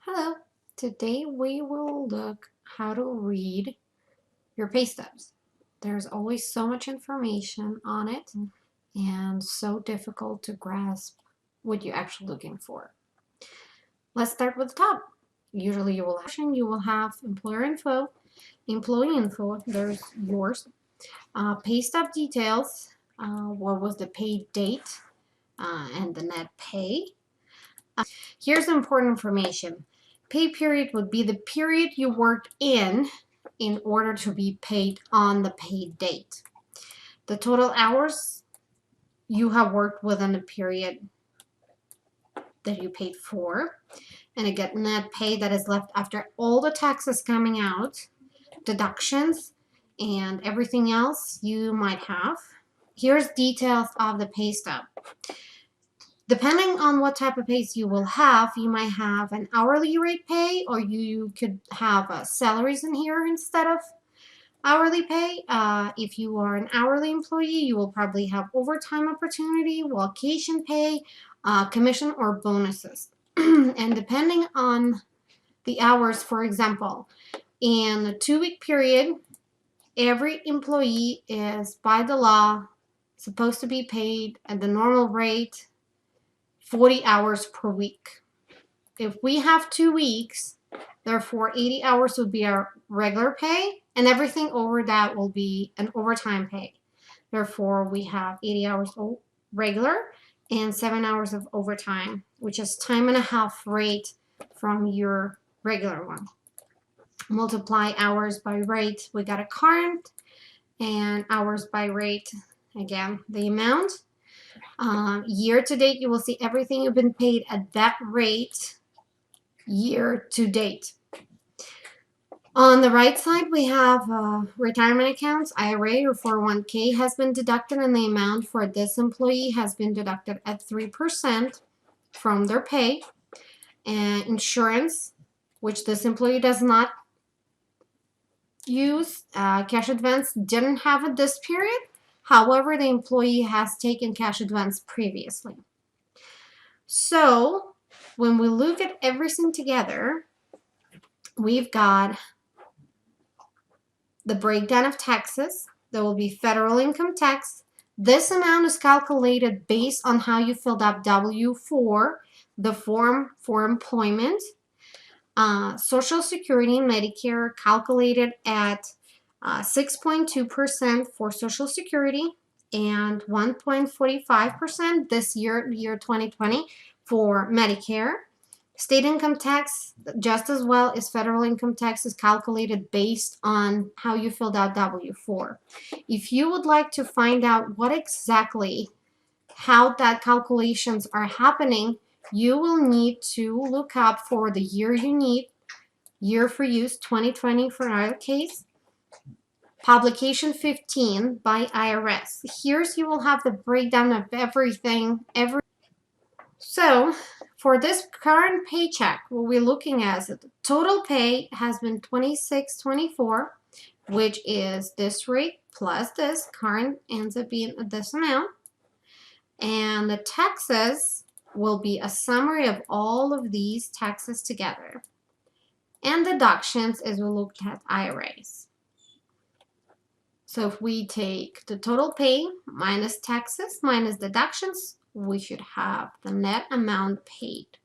Hello, today we will look how to read your pay stubs. There's always so much information on it and so difficult to grasp what you're actually looking for. Let's start with the top. Usually you will have employer info, employee info, there's yours, pay stub details, what was the pay date, and the net pay. Here's important information. Pay period would be the period you worked in order to be paid on the paid date. The total hours you have worked within the period that you paid for. And again, net pay that is left after all the taxes coming out, deductions, and everything else you might have. Here's details of the pay stub. Depending on what type of pays you will have, you might have an hourly rate pay, or you could have salaries in here instead of hourly pay. If you are an hourly employee, you will probably have overtime opportunity, vacation pay, commission, or bonuses. And depending on the hours, for example, in a 2-week period, every employee is by the law supposed to be paid at the normal rate 40 hours per week. If we have 2 weeks, therefore 80 hours would be our regular pay, and everything over that will be an overtime pay. Therefore, we have 80 hours regular and 7 hours of overtime, which is time and a half rate from your regular one. Multiply hours by rate, we got a current, and hours by rate, again, the amount. Year to date, you will see everything you've been paid at that rate year to date. On the right side, we have retirement accounts, IRA or 401k has been deducted, and the amount for this employee has been deducted at 3% from their pay. And insurance, which this employee does not use, cash advance didn't have it this period. However, the employee has taken cash advance previously. So when we look at everything together, we've got the breakdown of taxes. There will be federal income tax. This amount is calculated based on how you filled up W-4, the form for employment. Social Security and Medicare calculated at 6.2% for Social Security and 1.45% this year 2020, for Medicare. State income tax, just as well as federal income tax, is calculated based on how you filled out W-4. If you would like to find out what exactly, how that calculations are happening, you will need to look up for the year you need, year for use 2020 for our case, publication 15 by IRS. Here's you will have the breakdown of everything. So for this current paycheck, what we're looking at is that the total pay has been $26.24, which is this rate plus this. Current ends up being this amount. And the taxes will be a summary of all of these taxes together. And deductions as we looked at IRAs. So if we take the total pay minus taxes minus deductions, we should have the net amount paid.